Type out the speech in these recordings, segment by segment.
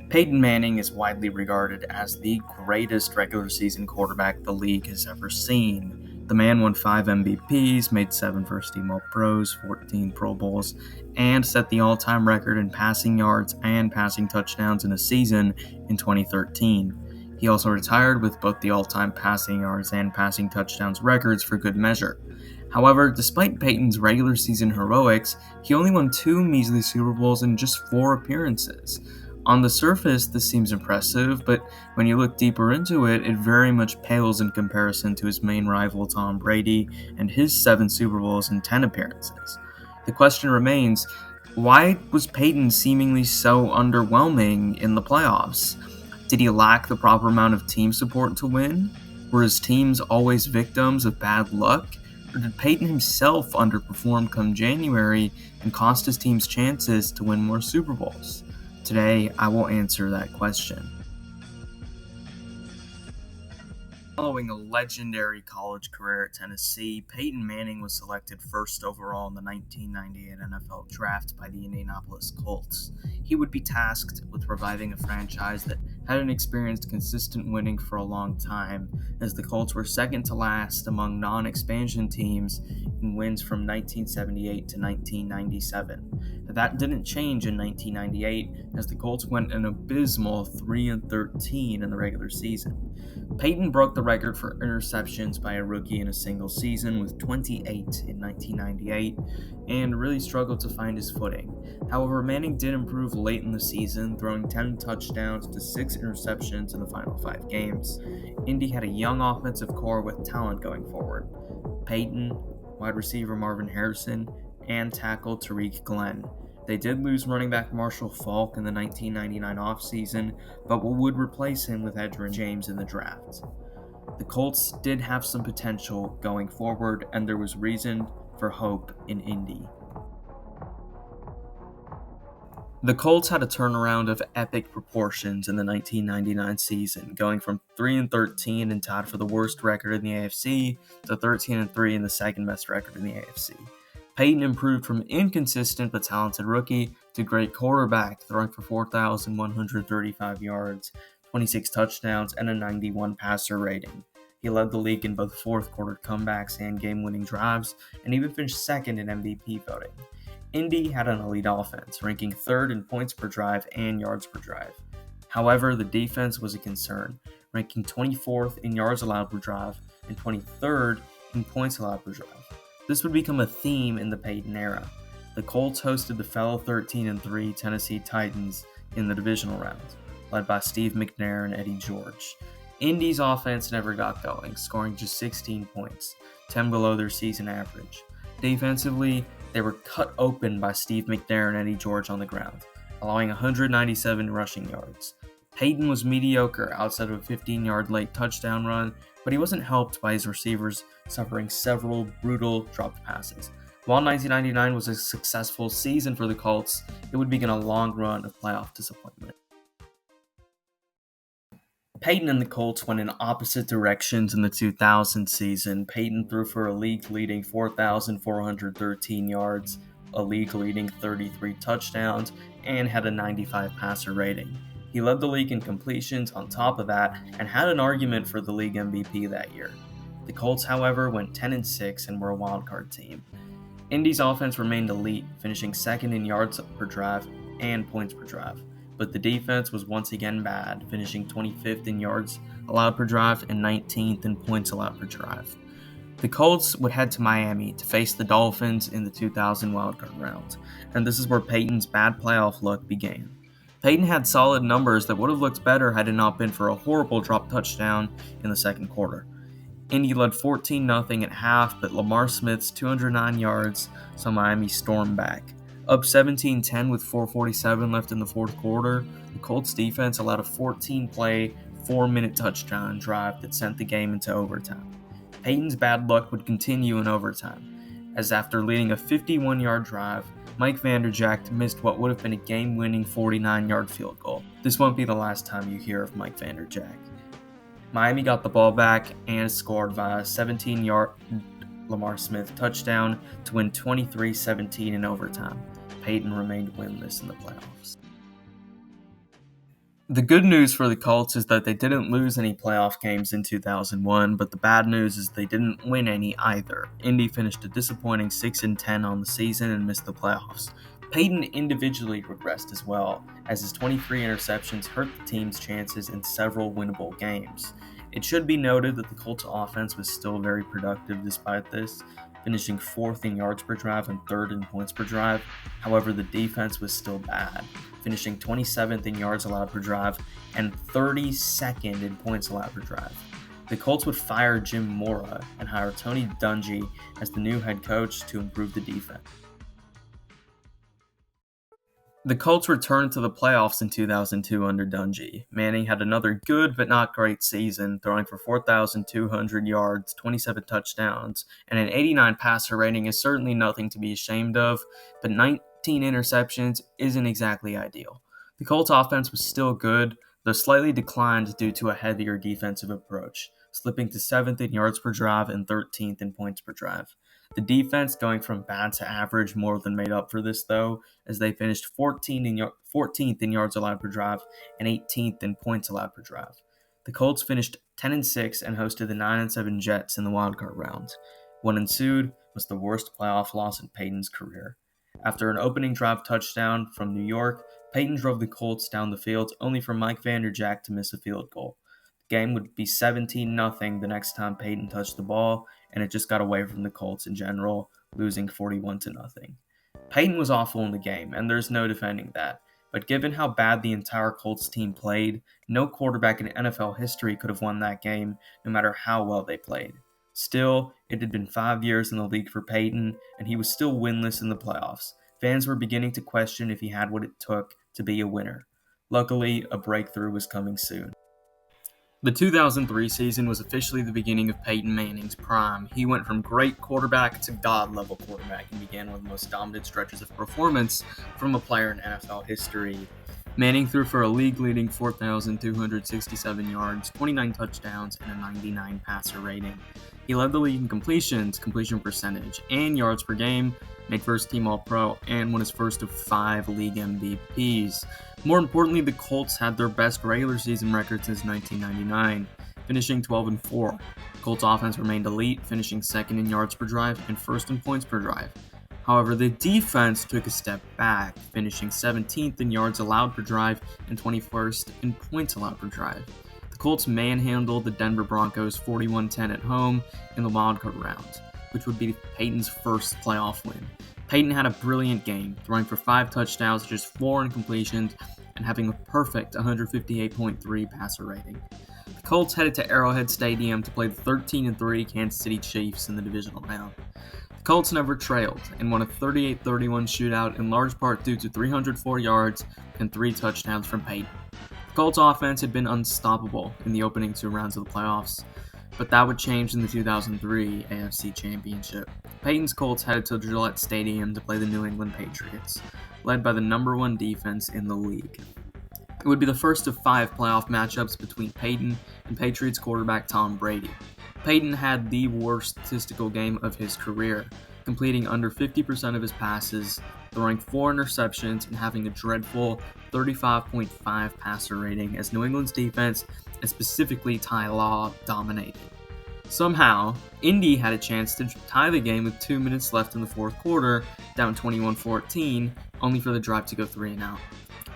Peyton Manning is widely regarded as the greatest regular season quarterback the league has ever seen. The man won 5 MVPs, made 7 first-team All-Pros, 14 Pro Bowls, and set the all-time record in passing yards and passing touchdowns in a season in 2013. He also retired with both the all-time passing yards and passing touchdowns records for good measure. However, despite Peyton's regular season heroics, he only won 2 measly Super Bowls in just 4 appearances. On the surface, this seems impressive, but when you look deeper into it, it very much pales in comparison to his main rival Tom Brady and his 7 Super Bowls and 10 appearances. The question remains, why was Peyton seemingly so underwhelming in the playoffs? Did he lack the proper amount of team support to win? Were his teams always victims of bad luck? Or did Peyton himself underperform come January and cost his team's chances to win more Super Bowls? Today, I will answer that question. Following a legendary college career at Tennessee, Peyton Manning was selected first overall in the 1998 NFL Draft by the Indianapolis Colts. He would be tasked with reviving a franchise that hadn't experienced consistent winning for a long time, as the Colts were second to last among non-expansion teams in wins from 1978 to 1997. That didn't change in 1998, as the Colts went an abysmal 3-13 in the regular season. Peyton broke the record for interceptions by a rookie in a single season with 28 in 1998 and really struggled to find his footing. However, Manning did improve late in the season, throwing 10 touchdowns to 6 interceptions in the final 5 games. Indy had a young offensive core with talent going forward. Peyton, wide receiver Marvin Harrison, and tackle Tariq Glenn. They did lose running back Marshall Faulk in the 1999 offseason, but would replace him with Edgerrin James in the draft. The Colts did have some potential going forward, and there was reason for hope in Indy. The Colts had a turnaround of epic proportions in the 1999 season, going from 3-13 and tied for the worst record in the AFC to 13-3 and the second best record in the AFC. Peyton improved from inconsistent but talented rookie to great quarterback, throwing for 4,135 yards, 26 touchdowns, and a 91 passer rating. He led the league in both fourth quarter comebacks and game-winning drives, and even finished second in MVP voting. Indy had an elite offense, ranking third in points per drive and yards per drive. However, the defense was a concern, ranking 24th in yards allowed per drive and 23rd in points allowed per drive. This would become a theme in the Peyton era. The Colts hosted the fellow 13-3 Tennessee Titans in the divisional round, led by Steve McNair and Eddie George. Indy's offense never got going, scoring just 16 points, 10 below their season average. Defensively, they were cut open by Steve McNair and Eddie George on the ground, allowing 197 rushing yards. Peyton was mediocre outside of a 15-yard late touchdown run, but he wasn't helped by his receivers suffering several brutal dropped passes. While 1999 was a successful season for the Colts, it would begin a long run of playoff disappointment. Peyton and the Colts went in opposite directions in the 2000 season. Peyton threw for a league-leading 4,413 yards, a league-leading 33 touchdowns, and had a 95 passer rating. He led the league in completions on top of that and had an argument for the league MVP that year. The Colts, however, went 10-6 and were a wildcard team. Indy's offense remained elite, finishing second in yards per drive and points per drive, but the defense was once again bad, finishing 25th in yards allowed per drive and 19th in points allowed per drive. The Colts would head to Miami to face the Dolphins in the 2000 wildcard round, and this is where Peyton's bad playoff luck began. Peyton had solid numbers that would have looked better had it not been for a horrible drop touchdown in the second quarter. Indy led 14-0 at half, but Lamar Smith's 209 yards saw Miami storm back. Up 17-10 with 4:47 left in the fourth quarter, the Colts defense allowed a 14-play, 4-minute touchdown drive that sent the game into overtime. Peyton's bad luck would continue in overtime, as after leading a 51-yard drive, Mike Vanderjagt missed what would have been a game-winning 49-yard field goal. This won't be the last time you hear of Mike Vanderjagt. Miami got the ball back and scored via a 17-yard Lamar Smith touchdown to win 23-17 in overtime. Peyton remained winless in the playoffs. The good news for the Colts is that they didn't lose any playoff games in 2001, but the bad news is they didn't win any either. Indy finished a disappointing 6-10 on the season and missed the playoffs. Peyton individually regressed as well, as his 23 interceptions hurt the team's chances in several winnable games. It should be noted that the Colts offense was still very productive despite this, finishing 4th in yards per drive and 3rd in points per drive. However, the defense was still bad, finishing 27th in yards allowed per drive and 32nd in points allowed per drive. The Colts would fire Jim Mora and hire Tony Dungy as the new head coach to improve the defense. The Colts returned to the playoffs in 2002 under Dungy. Manning had another good but not great season, throwing for 4,200 yards, 27 touchdowns, and an 89 passer rating is certainly nothing to be ashamed of, but 19 interceptions isn't exactly ideal. The Colts offense was still good, though slightly declined due to a heavier defensive approach, slipping to 7th in yards per drive and 13th in points per drive. The defense going from bad to average more than made up for this, though, as they finished 14th in yards allowed per drive and 18th in points allowed per drive. The Colts finished 10-6 and hosted the 9-7 Jets in the wildcard round. What ensued was the worst playoff loss in Peyton's career. After an opening drive touchdown from New York, Peyton drove the Colts down the field only for Mike Vanderjagt to miss a field goal. The game would be 17-0 the next time Peyton touched the ball, and it just got away from the Colts in general, losing 41-0. Peyton was awful in the game, and there's no defending that. But given how bad the entire Colts team played, no quarterback in NFL history could have won that game, no matter how well they played. Still, it had been 5 years in the league for Peyton, and he was still winless in the playoffs. Fans were beginning to question if he had what it took to be a winner. Luckily, a breakthrough was coming soon. The 2003 season was officially the beginning of Peyton Manning's prime. He went from great quarterback to God-level quarterback and began one of the most dominant stretches of performance from a player in NFL history. Manning threw for a league-leading 4,267 yards, 29 touchdowns, and a 99 passer rating. He led the league in completions, completion percentage, and yards per game, made first-team All-Pro, and won his first of 5 league MVPs. More importantly, the Colts had their best regular season record since 1999, finishing 12-4. The Colts offense remained elite, finishing 2nd in yards per drive and 1st in points per drive. However, the defense took a step back, finishing 17th in yards allowed per drive and 21st in points allowed per drive. The Colts manhandled the Denver Broncos 41-10 at home in the wildcard round, which would be Peyton's first playoff win. Peyton had a brilliant game, throwing for 5 touchdowns, just 4 incompletions, and having a perfect 158.3 passer rating. The Colts headed to Arrowhead Stadium to play the 13-3 Kansas City Chiefs in the divisional round. The Colts never trailed and won a 38-31 shootout in large part due to 304 yards and 3 touchdowns from Peyton. The Colts offense had been unstoppable in the opening 2 rounds of the playoffs, but that would change in the 2003 AFC Championship. Peyton's Colts headed to Gillette Stadium to play the New England Patriots, led by the number 1 defense in the league. It would be the first of 5 playoff matchups between Peyton and Patriots quarterback Tom Brady. Peyton had the worst statistical game of his career, completing under 50% of his passes, throwing 4 interceptions, and having a dreadful 35.5 passer rating as New England's defense, and specifically Ty Law, dominated. Somehow, Indy had a chance to tie the game with 2 minutes left in the 4th quarter, down 21-14, only for the drive to go 3-and-out.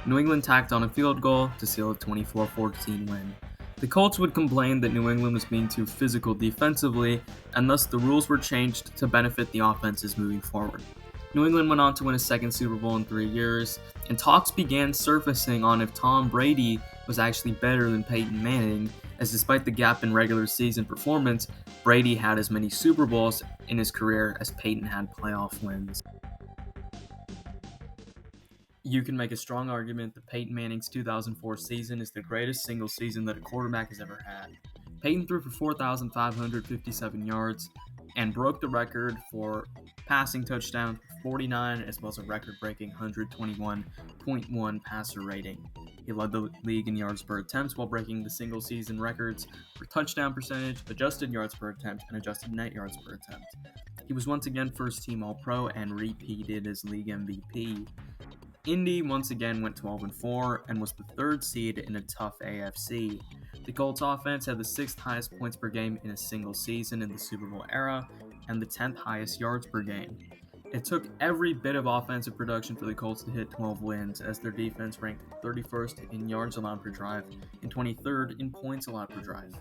New England tacked on a field goal to seal a 24-14 win. The Colts would complain that New England was being too physical defensively, and thus the rules were changed to benefit the offenses moving forward. New England went on to win a 2nd Super Bowl in 3 years, and talks began surfacing on if Tom Brady was actually better than Peyton Manning, as despite the gap in regular season performance, Brady had as many Super Bowls in his career as Peyton had playoff wins. You can make a strong argument that Peyton Manning's 2004 season is the greatest single season that a quarterback has ever had. Peyton threw for 4,557 yards and broke the record for passing touchdowns with 49, as well as a record-breaking 121.1 passer rating. He led the league in yards per attempt while breaking the single-season records for touchdown percentage, adjusted yards per attempt, and adjusted net yards per attempt. He was once again first-team All-Pro and repeated as league MVP. Indy once again went 12-4 and was the third seed in a tough AFC. The Colts offense had the 6th highest points per game in a single season in the Super Bowl era and the 10th highest yards per game. It took every bit of offensive production for the Colts to hit 12 wins, as their defense ranked 31st in yards allowed per drive and 23rd in points allowed per drive.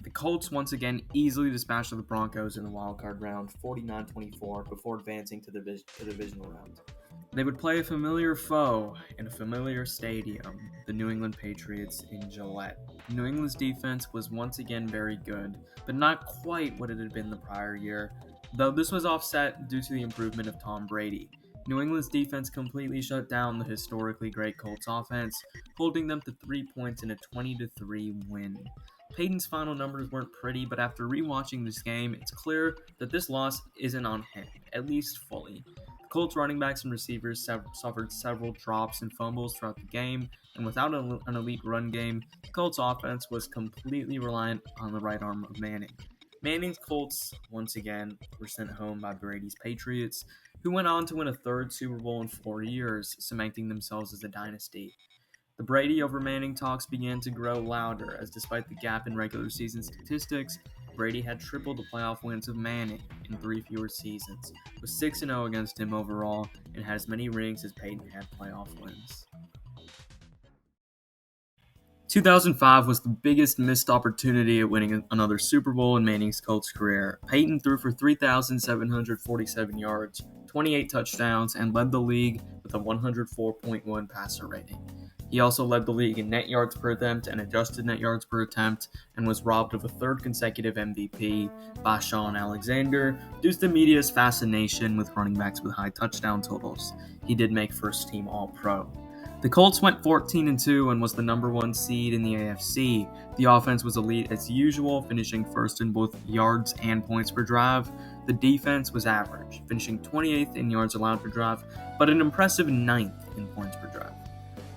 The Colts once again easily dispatched the Broncos in the wildcard round 49-24 before advancing to the divisional round. They would play a familiar foe in a familiar stadium, the New England Patriots in Gillette. New England's defense was once again very good, but not quite what it had been the prior year, though this was offset due to the improvement of Tom Brady. New England's defense completely shut down the historically great Colts offense, holding them to 3 points in a 20-3 win. Peyton's final numbers weren't pretty, but after rewatching this game, it's clear that this loss isn't on him, at least fully. The Colts running backs and receivers suffered several drops and fumbles throughout the game, and without an elite run game, the Colts offense was completely reliant on the right arm of Manning. Manning's Colts, once again, were sent home by Brady's Patriots, who went on to win a 3rd Super Bowl in 4 years, cementing themselves as a dynasty. The Brady over Manning talks began to grow louder, as despite the gap in regular season statistics, Brady had tripled the playoff wins of Manning in 3 fewer seasons, was 6-0 against him overall, and had as many rings as Peyton had playoff wins. 2005 was the biggest missed opportunity at winning another Super Bowl in Manning's Colts career. Peyton threw for 3,747 yards, 28 touchdowns, and led the league with a 104.1 passer rating. He also led the league in net yards per attempt and adjusted net yards per attempt, and was robbed of a 3rd consecutive MVP by Shaun Alexander due to the media's fascination with running backs with high touchdown totals. He did make first team All-Pro. The Colts went 14-2 and was the number 1 seed in the AFC. The offense was elite as usual, finishing first in both yards and points per drive. The defense was average, finishing 28th in yards allowed per drive, but an impressive 9th in points per drive.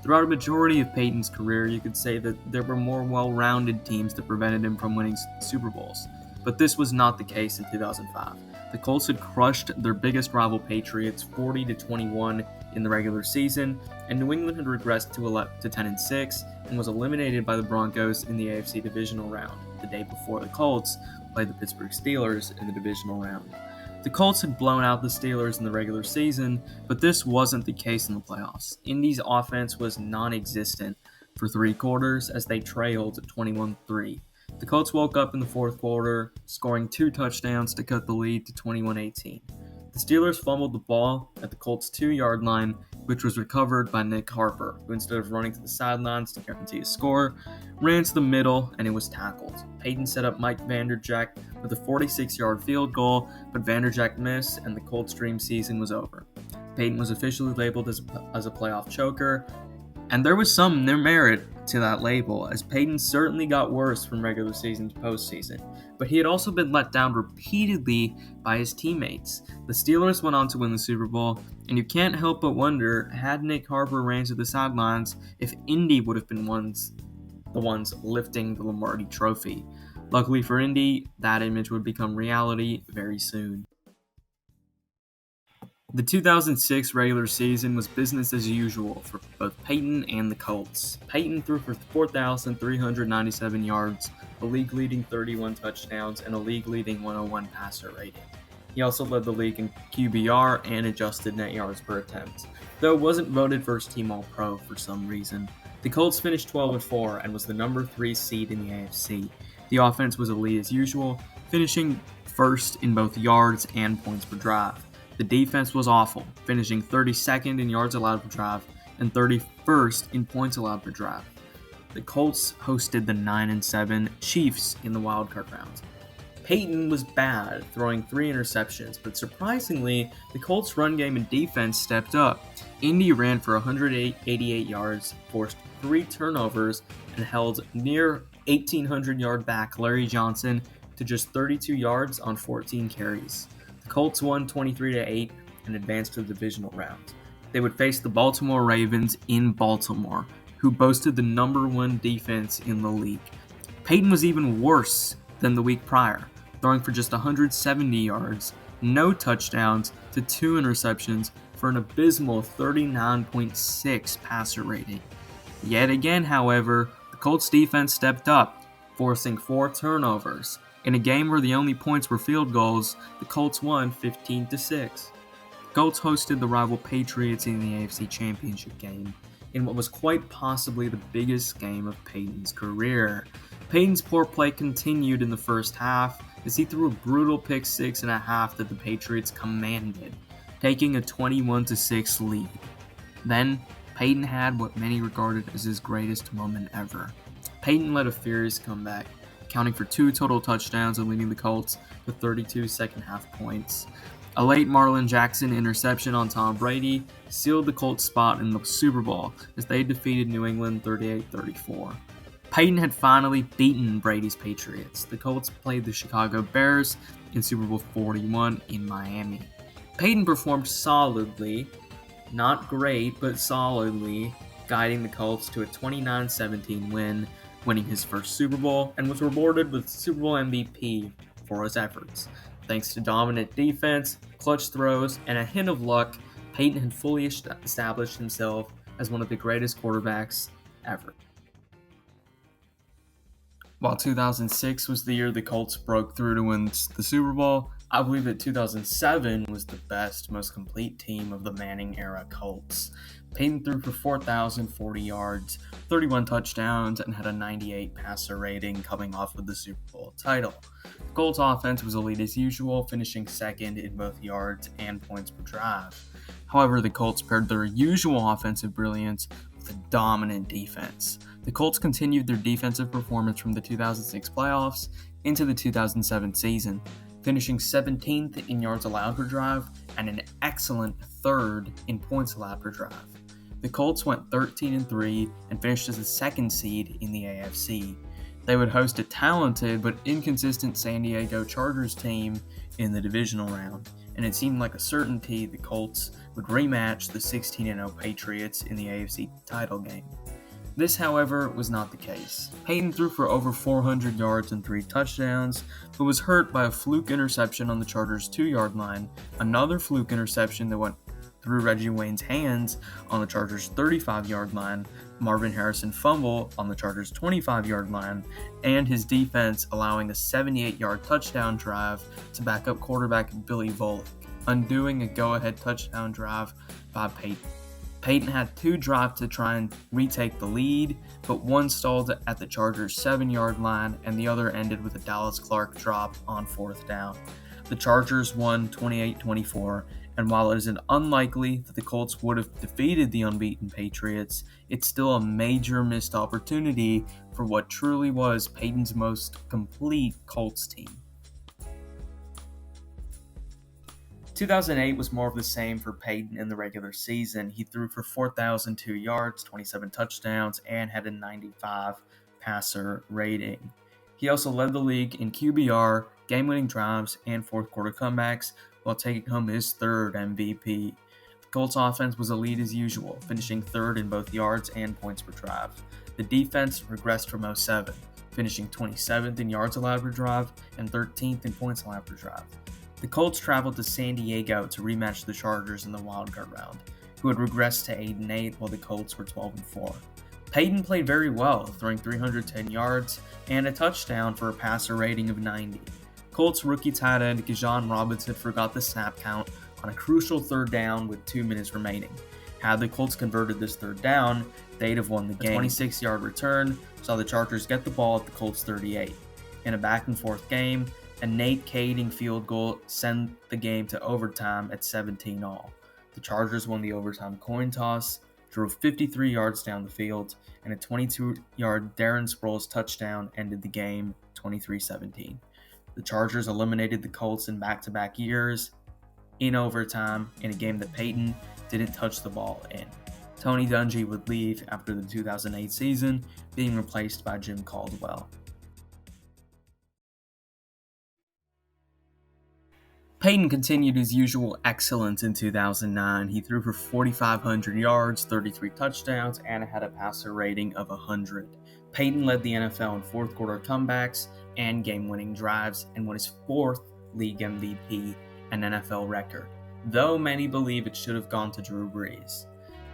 Throughout a majority of Peyton's career, you could say that there were more well-rounded teams that prevented him from winning Super Bowls, but this was not the case in 2005. The Colts had crushed their biggest rival Patriots 40-21 in the regular season, and New England had regressed to 10-6 and was eliminated by the Broncos in the AFC divisional round the day before the Colts played the Pittsburgh Steelers in the divisional round. The Colts had blown out the Steelers in the regular season, but this wasn't the case in the playoffs. Indy's offense was non-existent for 3 quarters as they trailed 21-3. The Colts woke up in the 4th quarter, scoring 2 touchdowns to cut the lead to 21-18. The Steelers fumbled the ball at the Colts' 2-yard line, which was recovered by Nick Harper, who instead of running to the sidelines to guarantee a score, ran to the middle and it was tackled. Peyton set up Mike Vanderjagt with a 46-yard field goal, but Vanderjagt missed and the Colts' dream season was over. Peyton was officially labeled as a playoff choker, and there was some merit to that label, as Peyton certainly got worse from regular season to postseason, but he had also been let down repeatedly by his teammates. The Steelers went on to win the Super Bowl, and you can't help but wonder, had Nick Harper ran to the sidelines, if Indy would have been the ones lifting the Lombardi Trophy. Luckily for Indy, that image would become reality very soon. The 2006 regular season was business as usual for both Peyton and the Colts. Peyton threw for 4,397 yards, a league-leading 31 touchdowns, and a league-leading 101 passer rating. He also led the league in QBR and adjusted net yards per attempt, though wasn't voted first-team All-Pro for some reason. The Colts finished 12-4 and was the number 3 seed in the AFC. The offense was elite as usual, finishing first in both yards and points per drive. The defense was awful, finishing 32nd in yards allowed per drive and 31st in points allowed per drive. The Colts hosted the 9-7 Chiefs in the wildcard round. Peyton was bad, throwing 3 interceptions, but surprisingly, the Colts' run game and defense stepped up. Indy ran for 188 yards, forced 3 turnovers, and held near 1,800-yard back Larry Johnson to just 32 yards on 14 carries. The Colts won 23-8 and advanced to the divisional round. They would face the Baltimore Ravens in Baltimore, who boasted the number 1 defense in the league. Peyton was even worse than the week prior, throwing for just 170 yards, no touchdowns to 2 interceptions, for an abysmal 39.6 passer rating. Yet again, however, the Colts defense stepped up, forcing 4 turnovers. In a game where the only points were field goals, the Colts won 15-6. The Colts hosted the rival Patriots in the AFC Championship game, in what was quite possibly the biggest game of Peyton's career. Peyton's poor play continued in the first half as he threw a brutal pick six and a half that the Patriots commanded, taking a 21-6 lead. Then, Peyton had what many regarded as his greatest moment ever. Peyton led a furious comeback, accounting for 2 total touchdowns and leading the Colts to 32 second-half points. A late Marlon Jackson interception on Tom Brady sealed the Colts' spot in the Super Bowl as they defeated New England 38-34. Peyton had finally beaten Brady's Patriots. The Colts played the Chicago Bears in Super Bowl 41 in Miami. Peyton performed solidly, not great, but solidly, guiding the Colts to a 29-17 win, winning his first Super Bowl, and was rewarded with Super Bowl MVP for his efforts. Thanks to dominant defense, clutch throws, and a hint of luck, Peyton had fully established himself as one of the greatest quarterbacks ever. While 2006 was the year the Colts broke through to win the Super Bowl, I believe that 2007 was the best, most complete team of the Manning-era Colts. Peyton threw for 4,040 yards, 31 touchdowns, and had a 98 passer rating coming off of the Super Bowl title. The Colts offense was elite as usual, finishing second in both yards and points per drive. However, the Colts paired their usual offensive brilliance with a dominant defense. The Colts continued their defensive performance from the 2006 playoffs into the 2007 season, finishing 17th in yards allowed per drive and an excellent 3rd in points allowed per drive. The Colts went 13-3 and finished as the 2nd seed in the AFC. They would host a talented but inconsistent San Diego Chargers team in the divisional round, and it seemed like a certainty the Colts would rematch the 16-0 Patriots in the AFC title game. This, however, was not the case. Peyton threw for over 400 yards and 3 touchdowns, but was hurt by a fluke interception on the Chargers' 2-yard line, another fluke interception that went through Reggie Wayne's hands on the Chargers' 35-yard line, Marvin Harrison fumble on the Chargers' 25-yard line, and his defense allowing a 78-yard touchdown drive to backup quarterback Billy Volek, undoing a go-ahead touchdown drive by Peyton. Peyton had 2 drives to try and retake the lead, but one stalled at the Chargers' 7-yard line and the other ended with a Dallas Clark drop on 4th down. The Chargers won 28-24, and while it is unlikely that the Colts would have defeated the unbeaten Patriots, it's still a major missed opportunity for what truly was Peyton's most complete Colts team. 2008 was more of the same for Peyton in the regular season. He threw for 4,002 yards, 27 touchdowns, and had a 95 passer rating. He also led the league in QBR, game-winning drives, and fourth-quarter comebacks, while taking home his 3rd MVP. The Colts offense was elite as usual, finishing 3rd in both yards and points per drive. The defense regressed from 2007, finishing 27th in yards allowed per drive and 13th in points allowed per drive. The Colts traveled to San Diego to rematch the Chargers in the wildcard round, who had regressed to 8-8 while the Colts were 12-4. Peyton played very well, throwing 310 yards and a touchdown for a passer rating of 90. Colts rookie tight end Bijan Robinson forgot the snap count on a crucial 3rd down with 2 minutes remaining. Had the Colts converted this 3rd down, they'd have won the game. A 26-yard return saw the Chargers get the ball at the Colts' 38. In a back-and-forth game, a Nate Kading field goal sent the game to overtime at 17-all. The Chargers won the overtime coin toss, drove 53 yards down the field, and a 22-yard Darren Sproles touchdown ended the game 23-17. The Chargers eliminated the Colts in back-to-back years in overtime in a game that Peyton didn't touch the ball in. Tony Dungy would leave after the 2008 season, being replaced by Jim Caldwell. Peyton continued his usual excellence in 2009. He threw for 4,500 yards, 33 touchdowns, and had a passer rating of 100. Peyton led the NFL in fourth-quarter comebacks and game-winning drives and won his 4th league MVP, an NFL record. though many believe it should have gone to Drew Brees.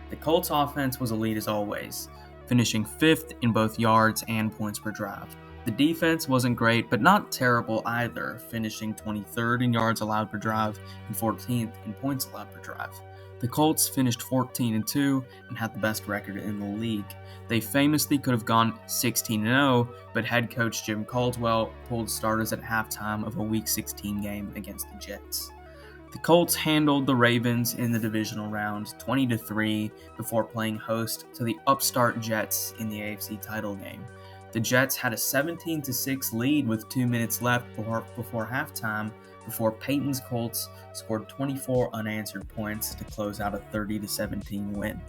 The Colts offense was elite as always, finishing 5th in both yards and points per drive. The defense wasn't great, but not terrible either, finishing 23rd in yards allowed per drive and 14th in points allowed per drive. The Colts finished 14-2 and had the best record in the league. They famously could have gone 16-0, but head coach Jim Caldwell pulled starters at halftime of a Week 16 game against the Jets. The Colts handled the Ravens in the divisional round 20-3 before playing host to the upstart Jets in the AFC title game. The Jets had a 17-6 lead with 2 minutes left before halftime before Peyton's Colts scored 24 unanswered points to close out a 30-17 win.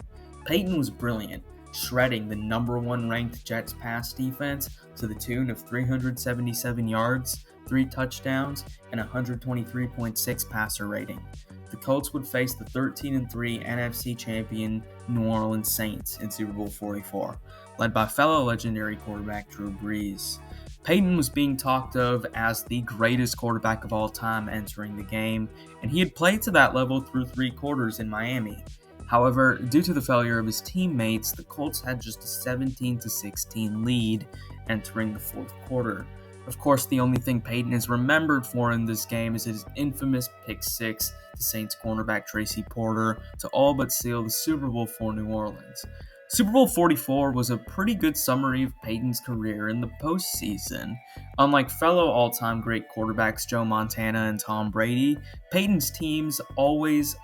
Peyton was brilliant, shredding the number 1 ranked Jets pass defense to the tune of 377 yards, 3 touchdowns, and 123.6 passer rating. The Colts would face the 13-3 NFC champion New Orleans Saints in Super Bowl 44, led by fellow legendary quarterback Drew Brees. Peyton was being talked of as the greatest quarterback of all time entering the game, and he had played to that level through 3 quarters in Miami. However, due to the failure of his teammates, the Colts had just a 17-16 lead entering the 4th quarter. Of course, the only thing Peyton is remembered for in this game is his infamous pick 6 to Saints cornerback Tracy Porter to all but seal the Super Bowl for New Orleans. Super Bowl 44 was a pretty good summary of Peyton's career in the postseason. Unlike fellow all-time great quarterbacks Joe Montana and Tom Brady, Peyton's teams almost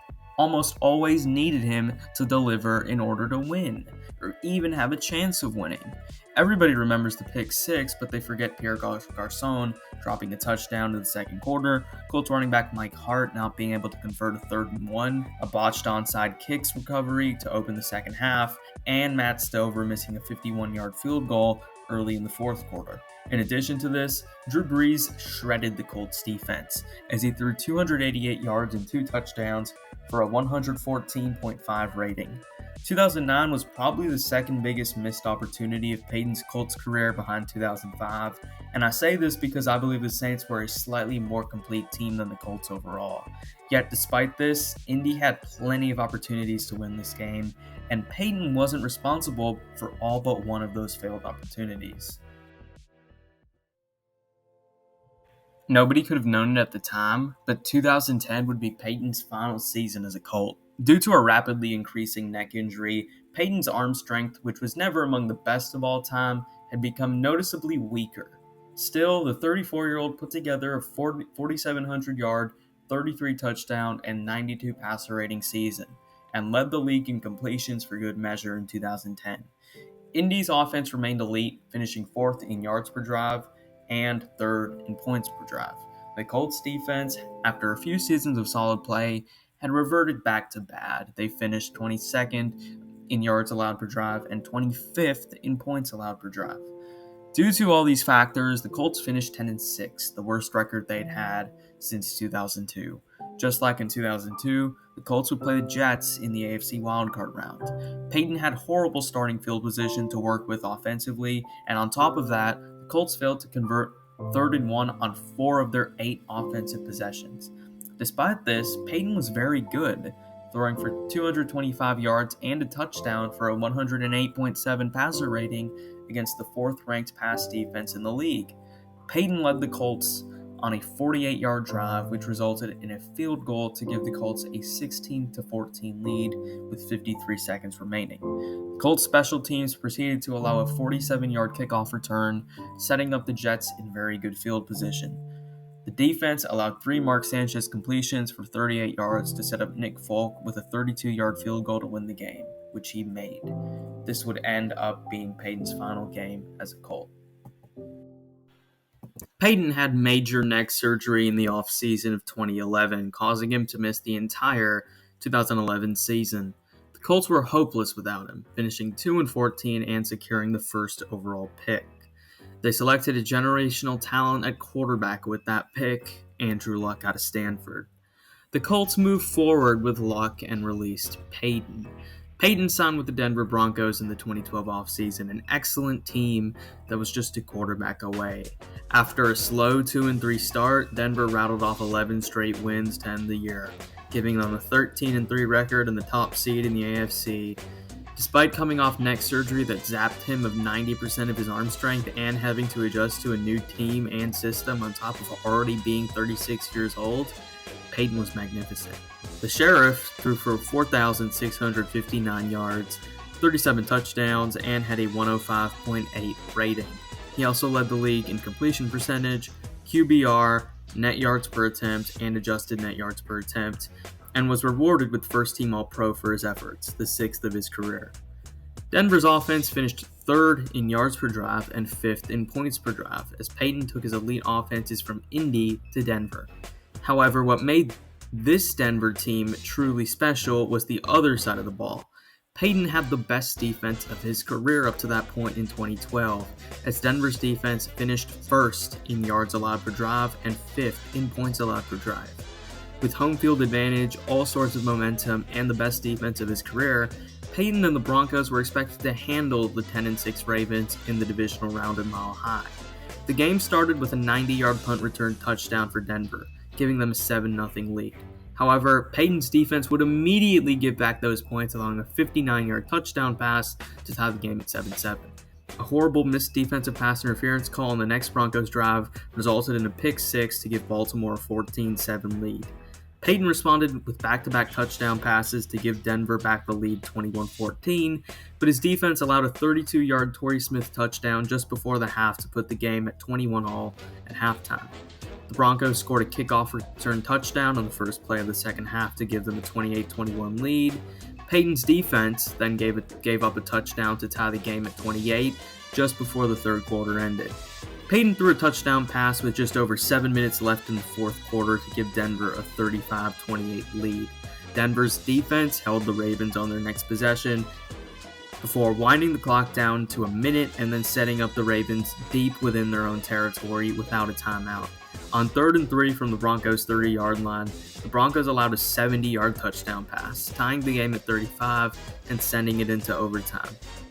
always needed him to deliver in order to win, or even have a chance of winning. Everybody remembers the pick 6, but they forget Pierre Garçon dropping a touchdown in the 2nd quarter, Colts running back Mike Hart not being able to convert a 3rd and 1, a botched onside kicks recovery to open the 2nd half, and Matt Stover missing a 51-yard field goal early in the 4th quarter. In addition to this, Drew Brees shredded the Colts defense as he threw 288 yards and 2 touchdowns for a 114.5 rating. 2009 was probably the second biggest missed opportunity of Peyton's Colts career behind 2005, and I say this because I believe the Saints were a slightly more complete team than the Colts overall. Yet despite this, Indy had plenty of opportunities to win this game, and Peyton wasn't responsible for all but one of those failed opportunities. Nobody could have known it at the time, but 2010 would be Peyton's final season as a Colt. Due to a rapidly increasing neck injury, Peyton's arm strength, which was never among the best of all time, had become noticeably weaker. Still, the 34-year-old put together a 4,700-yard, 33 touchdown, and 92 passer rating season, and led the league in completions for good measure in 2010. Indy's offense remained elite, finishing 4th in yards per drive and 3rd in points per drive. The Colts defense, after a few seasons of solid play, had reverted back to bad. They finished 22nd in yards allowed per drive and 25th in points allowed per drive. Due to all these factors, the Colts finished 10-6, the worst record they'd had since 2002. Just like in 2002, the Colts would play the Jets in the AFC wildcard round. Peyton had horrible starting field position to work with offensively, and on top of that, the Colts failed to convert 3rd and 1 on 4 of their 8 offensive possessions. Despite this, Peyton was very good, throwing for 225 yards and a touchdown for a 108.7 passer rating against the 4th-ranked pass defense in the league. Peyton led the Colts on a 48-yard drive, which resulted in a field goal to give the Colts a 16-14 lead with 53 seconds remaining. The Colts special teams proceeded to allow a 47-yard kickoff return, setting up the Jets in very good field position. The defense allowed 3 Mark Sanchez completions for 38 yards to set up Nick Folk with a 32-yard field goal to win the game, which he made. This would end up being Peyton's final game as a Colt. Peyton had major neck surgery in the offseason of 2011, causing him to miss the entire 2011 season. The Colts were hopeless without him, finishing 2-14 and securing the 1st overall pick. They selected a generational talent at quarterback with that pick, Andrew Luck out of Stanford. The Colts moved forward with Luck and released Peyton. Peyton signed with the Denver Broncos in the 2012 offseason, an excellent team that was just a quarterback away. After a slow 2-3 start, Denver rattled off 11 straight wins to end the year. giving them a 13-3 record and the top seed in the AFC. Despite coming off neck surgery that zapped him of 90% of his arm strength and having to adjust to a new team and system on top of already being 36 years old, Peyton was magnificent. The Sheriff threw for 4,659 yards, 37 touchdowns, and had a 105.8 rating. He also led the league in completion percentage, QBR, net yards per attempt, and adjusted net yards per attempt, and was rewarded with first-team All-Pro for his efforts, the 6th of his career. Denver's offense finished 3rd in yards per drive and 5th in points per drive, as Peyton took his elite offenses from Indy to Denver. However, what made this Denver team truly special was the other side of the ball. Peyton had the best defense of his career up to that point in 2012, as Denver's defense finished 1st in yards allowed per drive and 5th in points allowed per drive. With home field advantage, all sorts of momentum, and the best defense of his career, Peyton and the Broncos were expected to handle the 10-6 Ravens in the divisional round in Mile High. The game started with a 90-yard punt return touchdown for Denver, giving them a 7-0 lead. However, Peyton's defense would immediately give back those points along a 59-yard touchdown pass to tie the game at 7-7. A horrible missed defensive pass interference call on the next Broncos drive resulted in a pick six to give Baltimore a 14-7 lead. Peyton responded with back-to-back touchdown passes to give Denver back the lead 21-14, but his defense allowed a 32-yard Torrey Smith touchdown just before the half to put the game at 21-all at halftime. The Broncos scored a kickoff return touchdown on the first play of the second half to give them a 28-21 lead. Peyton's defense then gave up a touchdown to tie the game at 28 just before the third quarter ended. Peyton threw a touchdown pass with just over 7 minutes left in the fourth quarter to give Denver a 35-28 lead. Denver's defense held the Ravens on their next possession before winding the clock down to a minute and then setting up the Ravens deep within their own territory without a timeout. On 3rd and 3 from the Broncos' 30-yard line, the Broncos allowed a 70-yard touchdown pass, tying the game at 35 and sending it into overtime.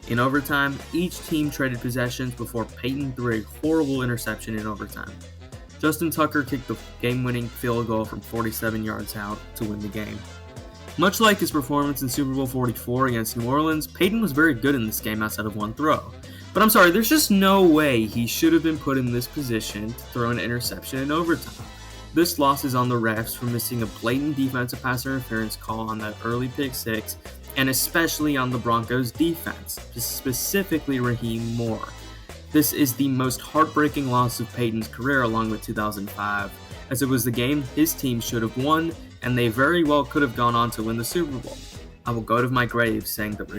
In overtime, each team traded possessions before Peyton threw a horrible interception in overtime. Justin Tucker kicked the game-winning field goal from 47 yards out to win the game. Much like his performance in Super Bowl 44 against New Orleans, Peyton was very good in this game outside of one throw. But I'm sorry, there's just no way he should have been put in this position to throw an interception in overtime. This loss is on the refs for missing a blatant defensive pass interference call on that early pick six, and especially on the Broncos' defense, specifically Raheem Moore. This is the most heartbreaking loss of Peyton's career along with 2005, as it was the game his team should have won, and they very well could have gone on to win the Super Bowl. I will go to my grave saying that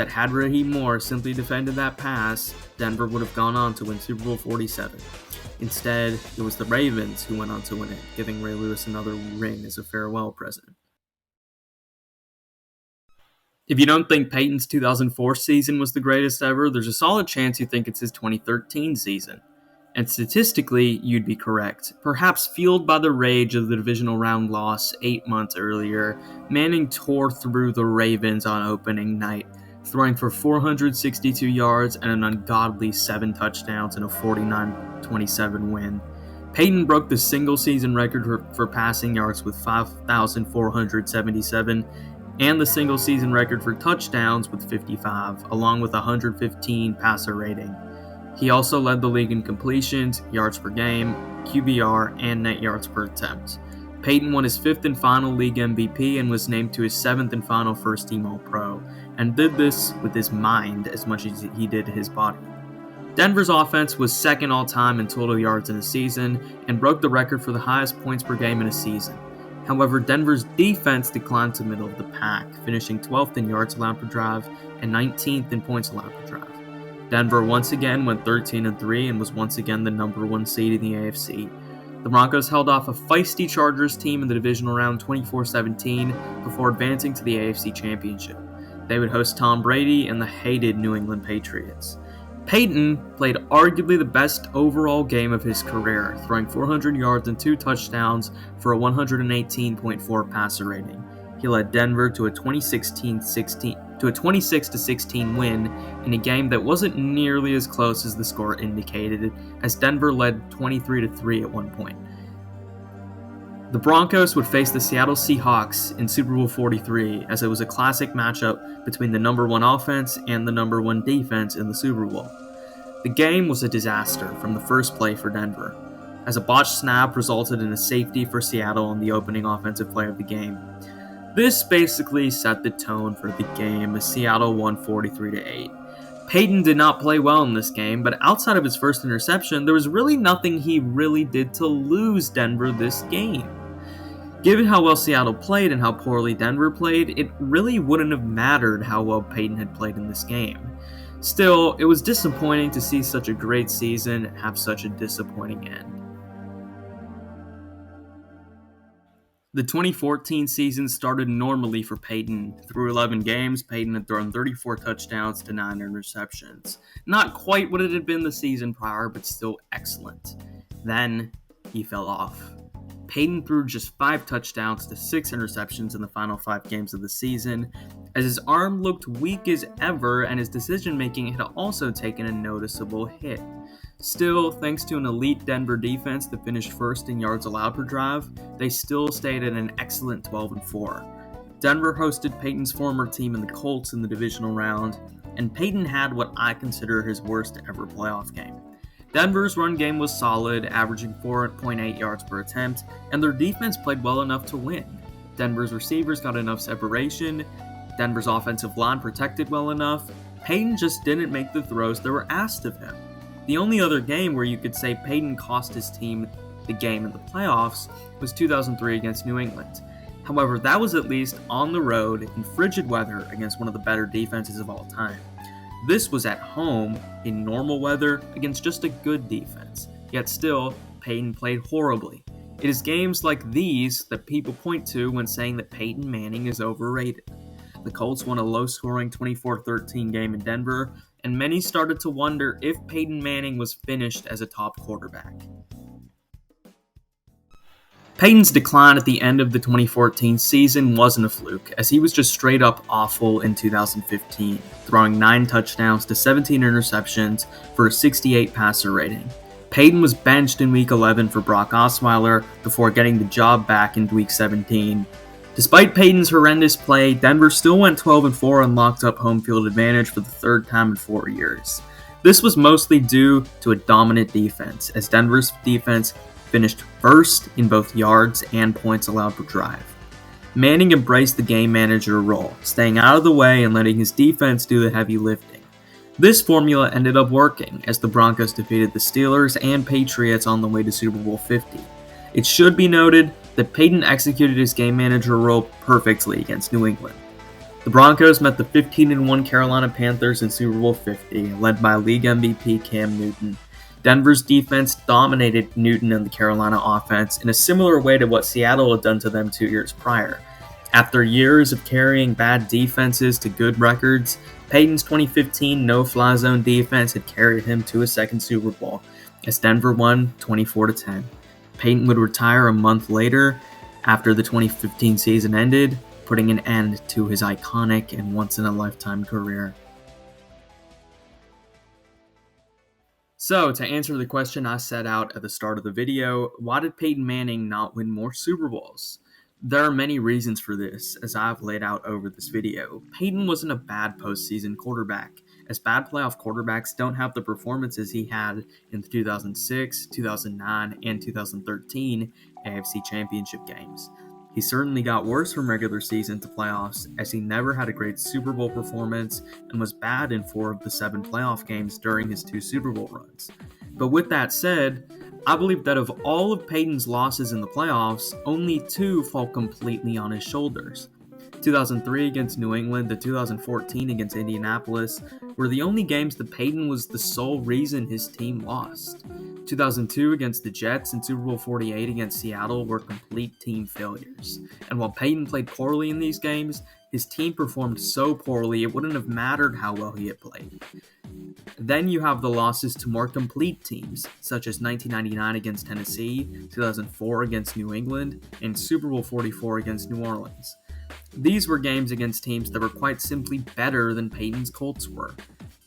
had Raheem Moore simply defended that pass, Denver would have gone on to win Super Bowl 47. Instead, it was the Ravens who went on to win it, giving Ray Lewis another ring as a farewell present. If you don't think Peyton's 2004 season was the greatest ever, there's a solid chance you think it's his 2013 season. And statistically, you'd be correct. Perhaps fueled by the rage of the divisional round loss 8 months earlier, Manning tore through the Ravens on opening night, throwing for 462 yards and an ungodly 7 touchdowns in a 49-27 win. Peyton broke the single-season record for passing yards with 5,477 and the single-season record for touchdowns with 55, along with 115 passer rating. He also led the league in completions, yards per game, QBR, and net yards per attempt. Peyton won his 5th and final league MVP and was named to his 7th and final first-team All-Pro, and did this with his mind as much as he did his body. Denver's offense was 2nd all-time in total yards in a season and broke the record for the highest points per game in a season. However, Denver's defense declined to middle of the pack, finishing 12th in yards allowed per drive and 19th in points allowed per drive. Denver once again went 13-3 and was once again the number 1 seed in the AFC. The Broncos held off a feisty Chargers team in the divisional round 24-17 before advancing to the AFC Championship. They would host Tom Brady and the hated New England Patriots. Peyton played arguably the best overall game of his career, throwing 400 yards and 2 touchdowns for a 118.4 passer rating. He led Denver to a 26-16 win in a game that wasn't nearly as close as the score indicated, as Denver led 23-3 at one point. The Broncos would face the Seattle Seahawks in Super Bowl 43, as it was a classic matchup between the number one offense and the number one defense in the Super Bowl. The game was a disaster from the first play for Denver, as a botched snap resulted in a safety for Seattle on the opening offensive play of the game. This basically set the tone for the game as Seattle won 43-8. Peyton did not play well in this game, but outside of his first interception, there was really nothing he really did to lose Denver this game. Given how well Seattle played and how poorly Denver played, it really wouldn't have mattered how well Peyton had played in this game. Still, it was disappointing to see such a great season have such a disappointing end. The 2014 season started normally for Peyton. Through 11 games, Peyton had thrown 34 touchdowns to 9 interceptions. Not quite what it had been the season prior, but still excellent. Then, he fell off. Peyton threw just 5 touchdowns to 6 interceptions in the final 5 games of the season, as his arm looked weak as ever and his decision-making had also taken a noticeable hit. Still, thanks to an elite Denver defense that finished first in yards allowed per drive, they still stayed at an excellent 12-4. Denver hosted Peyton's former team in the Colts in the divisional round, and Peyton had what I consider his worst ever playoff game. Denver's run game was solid, averaging 4.8 yards per attempt, and their defense played well enough to win. Denver's receivers got enough separation, Denver's offensive line protected well enough. Peyton just didn't make the throws that were asked of him. The only other game where you could say Peyton cost his team the game in the playoffs was 2003 against New England. However, that was at least on the road in frigid weather against one of the better defenses of all time. This was at home in normal weather against just a good defense, yet still, Peyton played horribly. It is games like these that people point to when saying that Peyton Manning is overrated. The Colts won a low-scoring 24-13 game in Denver, and many started to wonder if Peyton Manning was finished as a top quarterback. Peyton's decline at the end of the 2014 season wasn't a fluke, as he was just straight up awful in 2015, throwing 9 touchdowns to 17 interceptions for a 68 passer rating. Peyton was benched in Week 11 for Brock Osweiler before getting the job back in Week 17. Despite Peyton's horrendous play, Denver still went 12-4 and locked up home field advantage for the third time in 4 years. This was mostly due to a dominant defense, as Denver's defense finished first in both yards and points allowed per drive. Manning embraced the game manager role, staying out of the way and letting his defense do the heavy lifting. This formula ended up working, as the Broncos defeated the Steelers and Patriots on the way to Super Bowl 50. It should be noted that Peyton executed his game manager role perfectly against New England. The Broncos met the 15-1 Carolina Panthers in Super Bowl 50, led by league MVP Cam Newton. Denver's defense dominated Newton and the Carolina offense in a similar way to what Seattle had done to them 2 years prior. After years of carrying bad defenses to good records, Peyton's 2015 no-fly zone defense had carried him to a second Super Bowl, as Denver won 24-10. Peyton would retire a month later after the 2015 season ended, putting an end to his iconic and once-in-a-lifetime career. So, to answer the question I set out at the start of the video, why did Peyton Manning not win more Super Bowls? There are many reasons for this, as I've laid out over this video. Peyton wasn't a bad postseason quarterback, as bad playoff quarterbacks don't have the performances he had in the 2006, 2009, and 2013 AFC Championship games. He certainly got worse from regular season to playoffs, as he never had a great Super Bowl performance and was bad in 4 of the 7 playoff games during his 2 Super Bowl runs. But with that said, I believe that of all of Peyton's losses in the playoffs, only 2 fall completely on his shoulders. 2003 against New England and 2014 against Indianapolis were the only games that Peyton was the sole reason his team lost. 2002 against the Jets and Super Bowl 48 against Seattle were complete team failures. And while Peyton played poorly in these games, his team performed so poorly it wouldn't have mattered how well he had played. Then you have the losses to more complete teams, such as 1999 against Tennessee, 2004 against New England, and Super Bowl 44 against New Orleans. These were games against teams that were quite simply better than Peyton's Colts were.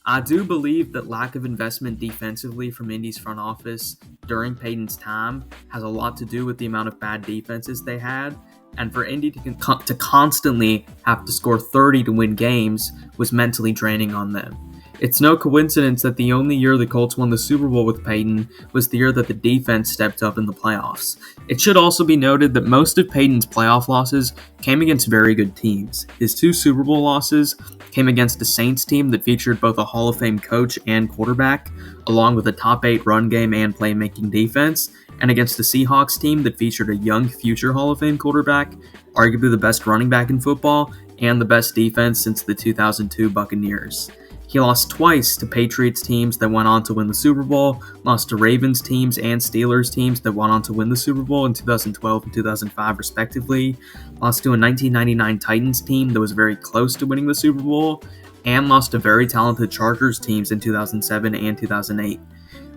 I do believe that lack of investment defensively from Indy's front office during Peyton's time has a lot to do with the amount of bad defenses they had. And for Indy to constantly have to score 30 to win games was mentally draining on them. It's no coincidence that the only year the Colts won the Super Bowl with Peyton was the year that the defense stepped up in the playoffs. It should also be noted that most of Peyton's playoff losses came against very good teams. His 2 Super Bowl losses came against a Saints team that featured both a Hall of Fame coach and quarterback, along with a top 8 run game and playmaking defense, and against the Seahawks team that featured a young future Hall of Fame quarterback, arguably the best running back in football, and the best defense since the 2002 Buccaneers. He lost twice to Patriots teams that went on to win the Super Bowl, lost to Ravens teams and Steelers teams that went on to win the Super Bowl in 2012 and 2005 respectively, lost to a 1999 Titans team that was very close to winning the Super Bowl, and lost to very talented Chargers teams in 2007 and 2008.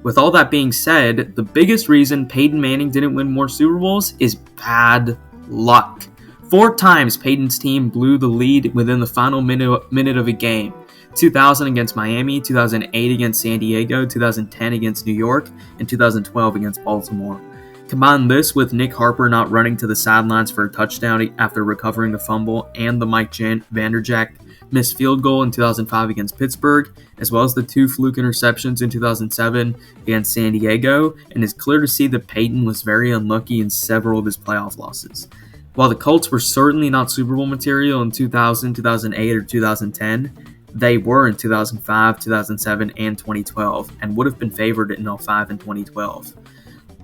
With all that being said, the biggest reason Peyton Manning didn't win more Super Bowls is bad luck. 4 times Peyton's team blew the lead within the final minute of a game. 2000 against Miami, 2008 against San Diego, 2010 against New York, and 2012 against Baltimore. Combine this with Nick Harper not running to the sidelines for a touchdown after recovering a fumble, and the Mike Vanderjagt missed field goal in 2005 against Pittsburgh, as well as the 2 fluke interceptions in 2007 against San Diego, and it's clear to see that Peyton was very unlucky in several of his playoff losses. While the Colts were certainly not Super Bowl material in 2000, 2008, or 2010, they were in 2005, 2007, and 2012, and would have been favored in 2005 and 2012.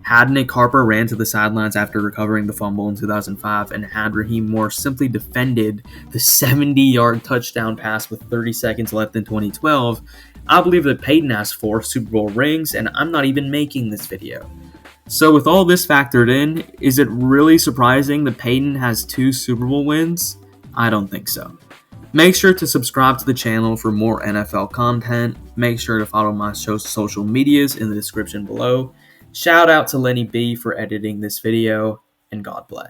Had Nick Harper ran to the sidelines after recovering the fumble in 2005, and had Raheem Morris simply defended the 70-yard touchdown pass with 30 seconds left in 2012, I believe that Peyton has 4 Super Bowl rings, and I'm not even making this video. So with all this factored in, is it really surprising that Peyton has 2 Super Bowl wins? I don't think so. Make sure to subscribe to the channel for more NFL content. Make sure to follow my social medias in the description below. Shout out to Lenny B for editing this video, and God bless.